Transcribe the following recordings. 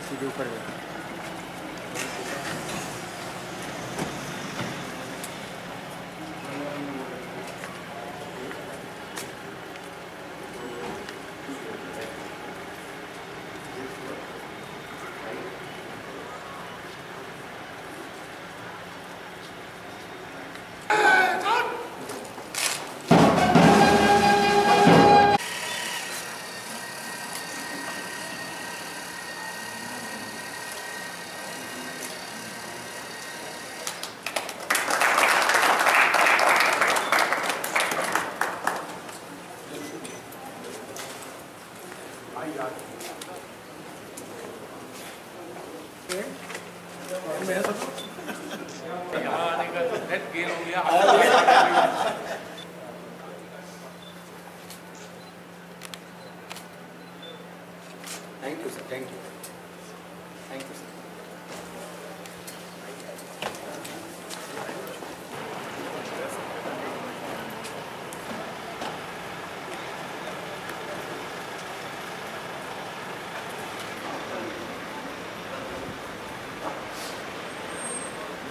सीधे ऊपर गए। Thank you, sir. Thank you. Thank you, sir.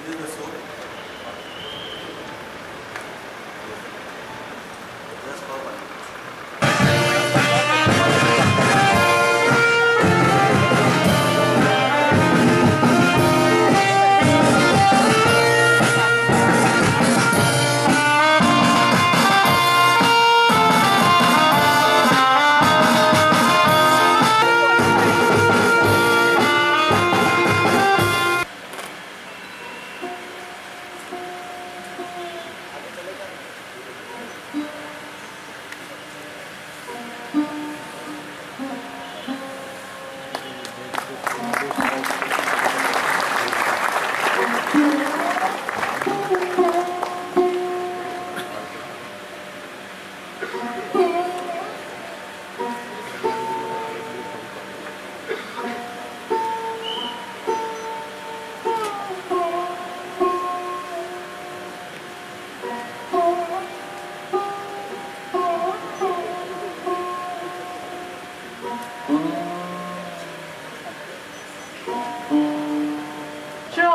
This is the soap. Just for one.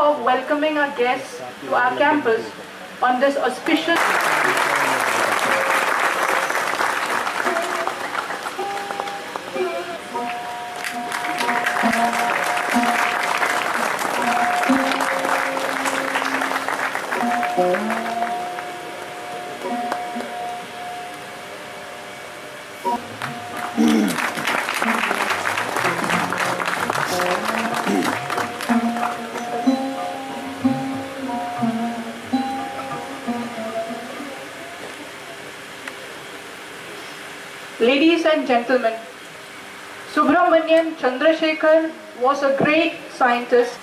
Of welcoming our guests to our campus on this auspicious Ladies and gentlemen, Subramanian Chandrasekhar was a great scientist.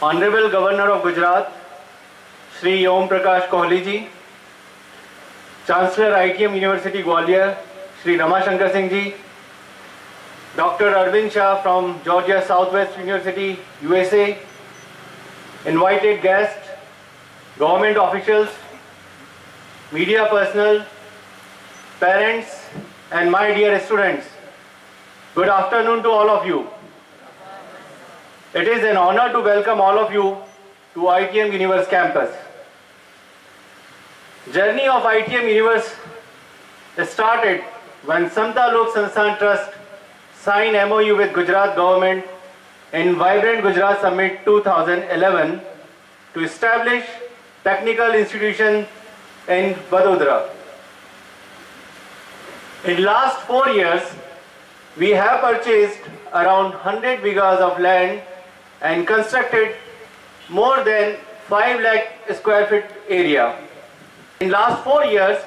Honorable Governor of Gujarat, Shri Om Prakash Kohli ji, Chancellor ITM University Gwalior, Shri Ramashankar Singh ji, Dr. Arvind Shah from Georgia Southwest University, USA, invited guests, government officials, media personnel, parents, and my dear students, good afternoon to all of you. It is an honor to welcome all of you to ITM Universe campus. Journey of ITM Universe started when Samta Lok Sansthan Trust signed MOU with Gujarat government in Vibrant Gujarat Summit 2011 to establish technical institution in Vadodara. In last 4 years, we have purchased around 100 bighas of land and constructed more than 5 lakh square feet area. In last 4 years,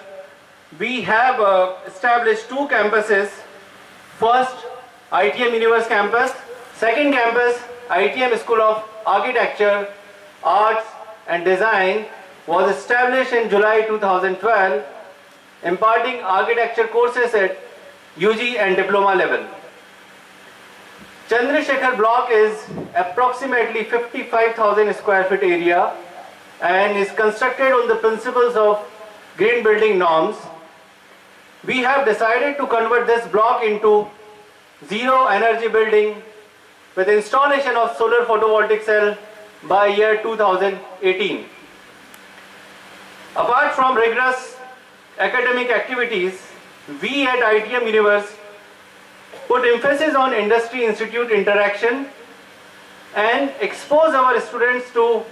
we have established 2 campuses. First, ITM Universe campus. Second campus, ITM School of Architecture, Arts and Design was established in July 2012, imparting architecture courses at UG and diploma level. Chandrasekhar block is approximately 55,000 square feet area and is constructed on the principles of green building norms. We have decided to convert this block into zero energy building with installation of solar photovoltaic cell by year 2018. Apart from rigorous academic activities, we at ITM Universe put emphasis on industry-institute interaction and expose our students to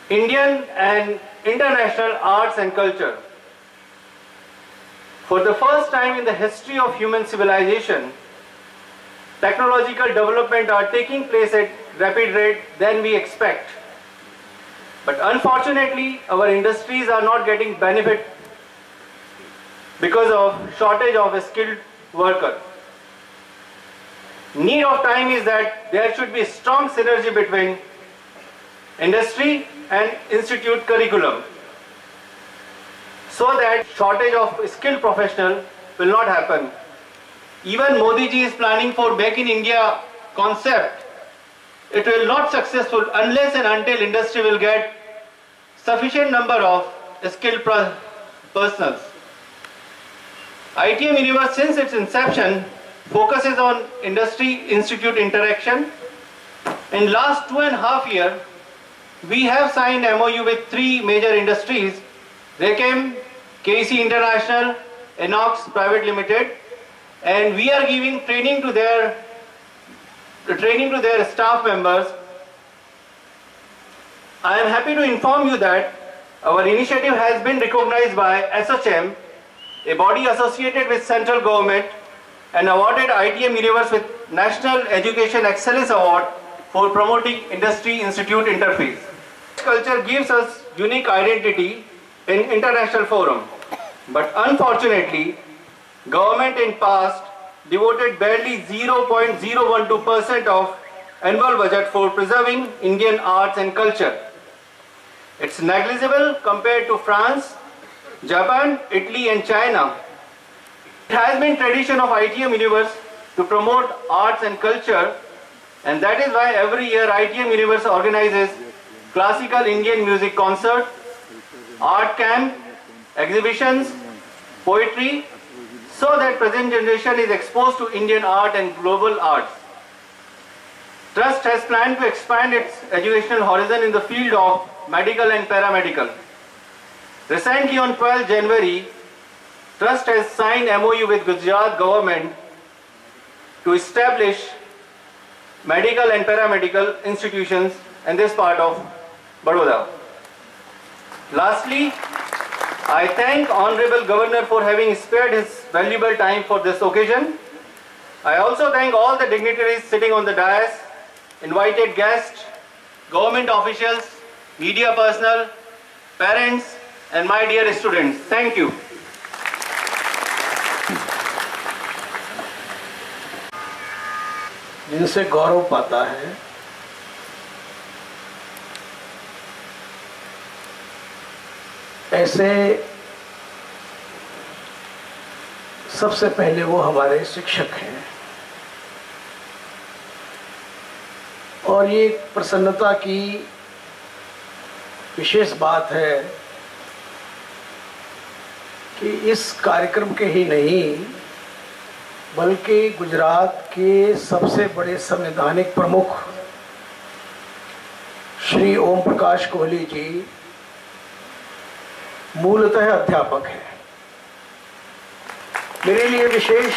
Indian and international arts and culture. For the first time in the history of human civilization, technological development are taking place at rapid rate than we expect. But unfortunately, our industries are not getting benefit because of shortage of a skilled worker. Need of time is that there should be strong synergy between industry and institute curriculum so that shortage of skilled professional will not happen. Even Modi ji is planning for Make in India concept. It will not successful unless and until industry will get sufficient number of skilled personnel. ITM Universe since its inception focuses on industry-institute interaction. In last 2.5 years, we have signed MOU with 3 major industries, RECAM, KC International, Enox Private Limited, and we are giving training to their staff members. I am happy to inform you that our initiative has been recognized by SHM, a body associated with central government, and awarded ITM Universe with National Education Excellence Award for promoting industry-institute interface. Culture gives us unique identity in international forum, but unfortunately, government in past devoted barely 0.012% of annual budget for preserving Indian arts and culture. It's negligible compared to France, Japan, Italy and China. It has been tradition of ITM Universe to promote arts and culture, and that is why every year ITM Universe organizes classical Indian music concert, art camp, exhibitions, poetry, so that present generation is exposed to Indian art and global arts. Trust has planned to expand its educational horizon in the field of medical and paramedical. Recently on 12 January, Trust has signed MOU with Gujarat government to establish medical and paramedical institutions in this part of Baroda. Lastly, I thank Honorable Governor for having spared his valuable time for this occasion. I also thank all the dignitaries sitting on the dais, invited guests, government officials, media personnel, parents, and my dear students. Thank you. जिनसे गौरव पाता है, ऐसे सबसे पहले वो हमारे शिक्षक हैं। और ये प्रसन्नता की विशेष बात है कि इस कार्यक्रम के ही नहीं बल्कि गुजरात के सबसे बड़े संवैधानिक प्रमुख श्री ओम प्रकाश कोहली जी मूलतः अध्यापक हैं। मेरे लिए विशेष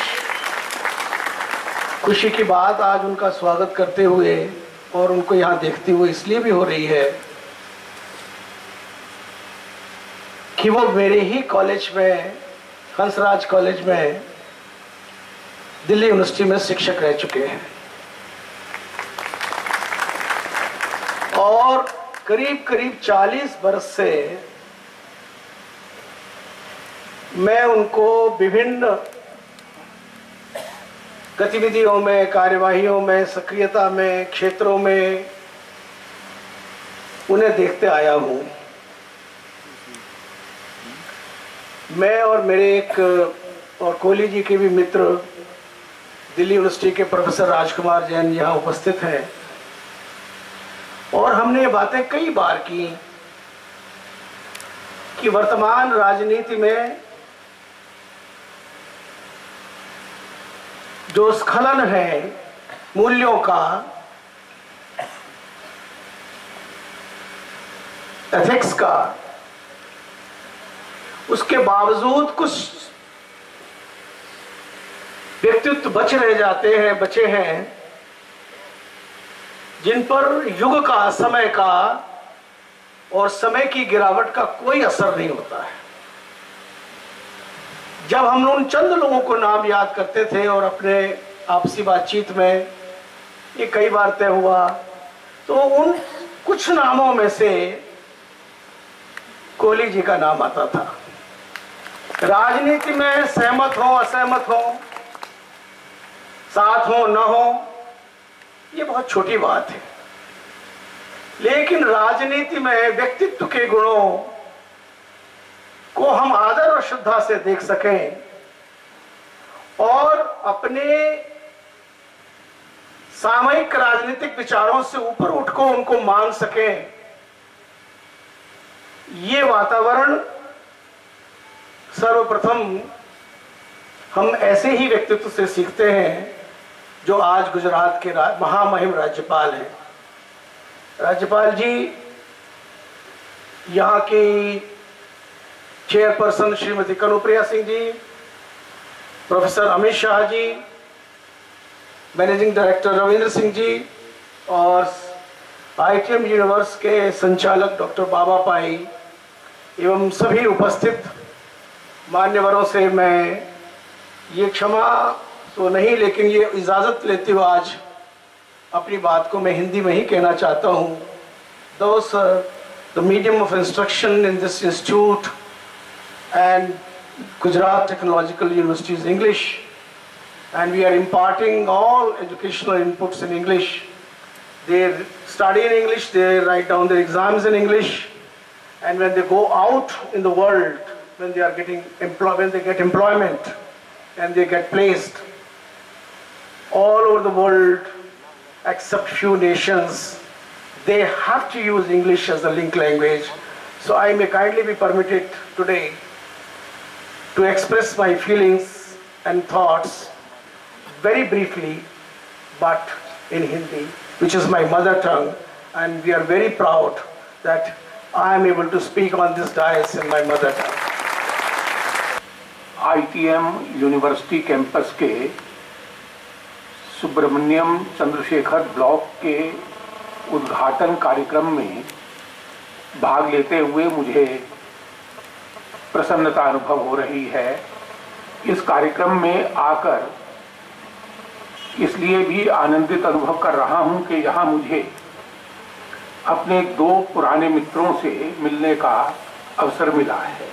खुशी की बात आज उनका स्वागत करते हुए और उनको यहाँ देखते हुए इसलिए भी हो रही है कि वो मेरे ही कॉलेज में, हंसराज कॉलेज में, दिल्ली यूनिवर्सिटी में शिक्षक रह चुके हैं और करीब करीब 40 वर्ष से मैं उनको विभिन्न गतिविधियों में, कार्यवाहियों में, सक्रियता में, क्षेत्रों में उन्हें देखते आया हूं। मैं और मेरे एक और कोहली जी के भी मित्र दिल्ली यूनिवर्सिटी के प्रोफेसर राजकुमार जैन यहाँ उपस्थित हैं और हमने ये बातें कई बार की कि वर्तमान राजनीति में जो स्खलन है मूल्यों का, एथिक्स का, उसके बावजूद कुछ व्यक्तित्व बचे हैं जिन पर युग का, समय का और समय की गिरावट का कोई असर नहीं होता है। जब हम उन चंद लोगों को नाम याद करते थे और अपने आपसी बातचीत में ये कई बार तय हुआ, तो उन कुछ नामों में से कोहली जी का नाम आता था। राजनीति में सहमत हो असहमत हो, साथ हो न हो, ये बहुत छोटी बात है, लेकिन राजनीति में व्यक्तित्व के गुणों को हम आदर और श्रद्धा से देख सकें और अपने सामयिक राजनीतिक विचारों से ऊपर उठकर उनको मान सकें, ये वातावरण सर्वप्रथम हम ऐसे ही व्यक्तित्व से सीखते हैं जो आज गुजरात के महामहिम राज्यपाल हैं। राज्यपाल जी, यहाँ की chairperson Shrimati Kanupriya Singh ji, professor Amit Shah ji, managing director Ravindra Singh ji और ITM यूनिवर्स के संचालक डॉक्टर बाबा पाई एवं सभी उपस्थित मान्यवरों से मैं ये क्षमा तो नहीं, लेकिन ये इजाज़त लेते हुए आज अपनी बात को मैं हिंदी में ही कहना चाहता हूँ। Those the medium of instruction in this institute and Gujarat Technological University is English, and we are imparting all educational inputs in English. They study in English, they write down their exams in English, and when they go out in the world, when they are when they get employment and they get placed all over the world except few nations, they have to use English as a link language. So I may kindly be permitted today to express my feelings and thoughts very briefly, but in Hindi, which is my mother tongue, and we are very proud that I am able to speak on this dais in my mother tongue. ITM university campus के Subramaniam Chandrashekhar block के उद्घाटन कार्यक्रम में भाग लेते हुए मुझे प्रसन्नता अनुभव हो रही है। इस कार्यक्रम में आकर इसलिए भी आनंदित अनुभव कर रहा हूं कि यहाँ मुझे अपने दो पुराने मित्रों से मिलने का अवसर मिला है।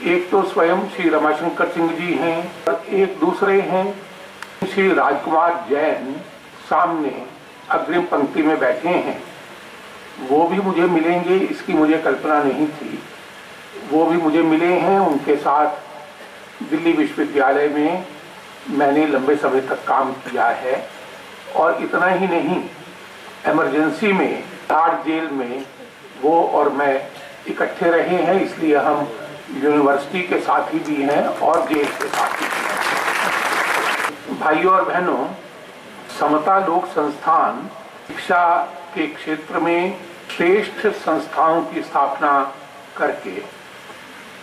एक तो स्वयं श्री रमाशंकर सिंह जी हैं और एक दूसरे हैं श्री राजकुमार जैन, सामने अग्रिम पंक्ति में बैठे हैं। वो भी मुझे मिलेंगे इसकी मुझे कल्पना नहीं थी, वो भी मुझे मिले हैं। उनके साथ दिल्ली विश्वविद्यालय में मैंने लंबे समय तक काम किया है और इतना ही नहीं, इमरजेंसी में तिहाड़ जेल में वो और मैं इकट्ठे रहे हैं, इसलिए हम यूनिवर्सिटी के साथी भी हैं और जेल के साथी भी हैं। भाइयों और बहनों, समता लोक संस्थान शिक्षा के क्षेत्र में श्रेष्ठ संस्थाओं की स्थापना करके,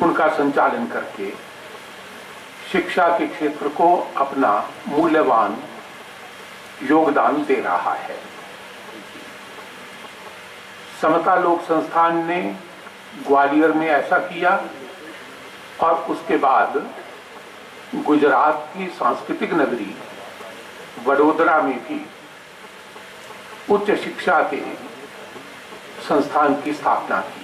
उनका संचालन करके शिक्षा के क्षेत्र को अपना मूल्यवान योगदान दे रहा है। समता लोक संस्थान ने ग्वालियर में ऐसा किया और उसके बाद गुजरात की सांस्कृतिक नगरी वडोदरा में भी उच्च शिक्षा के संस्थान की स्थापना की।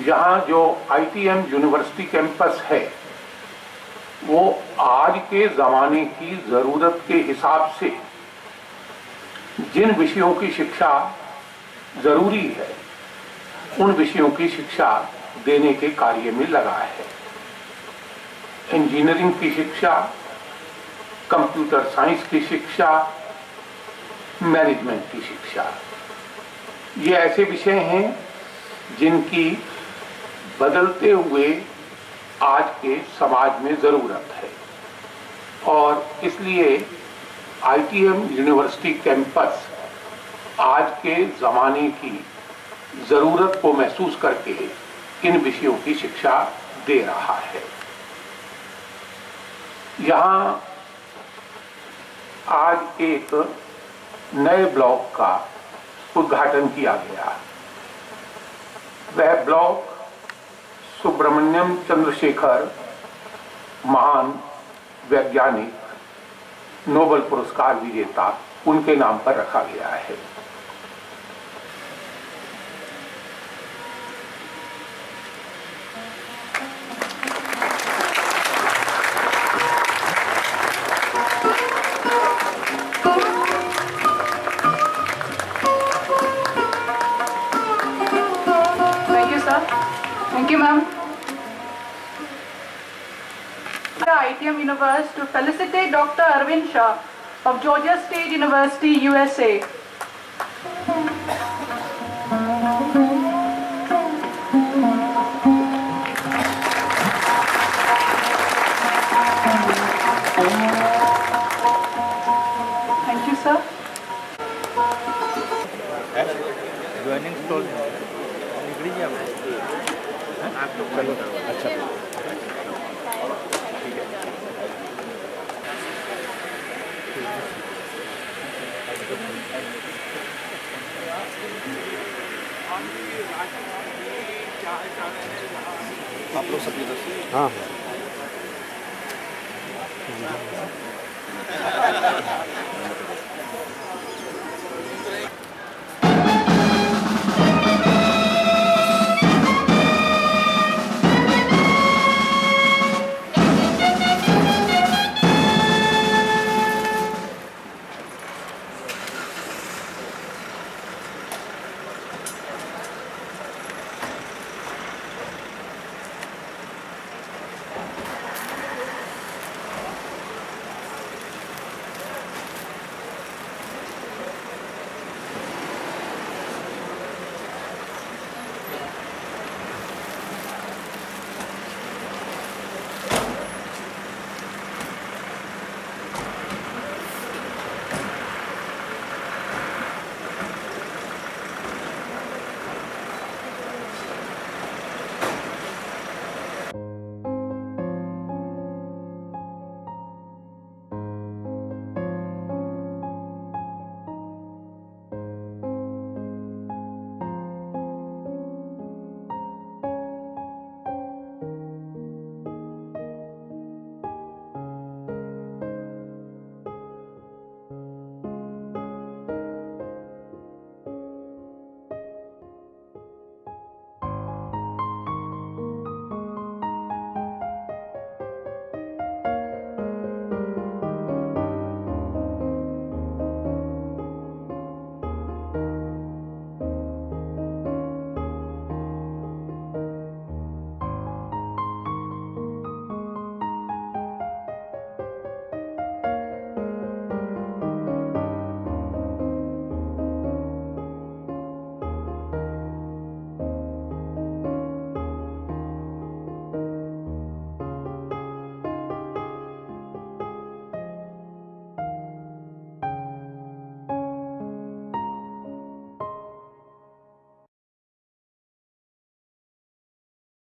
यहाँ जो ITM यूनिवर्सिटी कैंपस है वो आज के ज़माने की ज़रूरत के हिसाब से जिन विषयों की शिक्षा ज़रूरी है उन विषयों की शिक्षा देने के कार्य में लगा है। इंजीनियरिंग की शिक्षा, कंप्यूटर साइंस की शिक्षा, मैनेजमेंट की शिक्षा, ये ऐसे विषय हैं जिनकी बदलते हुए आज के समाज में ज़रूरत है और इसलिए ITM यूनिवर्सिटी कैंपस आज के ज़माने की ज़रूरत को महसूस करके इन विषयों की शिक्षा दे रहा है। यहाँ आज एक नए ब्लॉक का उद्घाटन किया गया। वह ब्लॉक सुब्रमण्यम चंद्रशेखर, महान वैज्ञानिक, नोबेल पुरस्कार विजेता, उनके नाम पर रखा गया है। Thank you, ma'am. ITM Universe to felicitate Dr. Arvind Shah of Georgia State University, USA. Thank you, sir. Joining stall निकली जी आप चलो अच्छा आप लोग सब इधर से। हाँ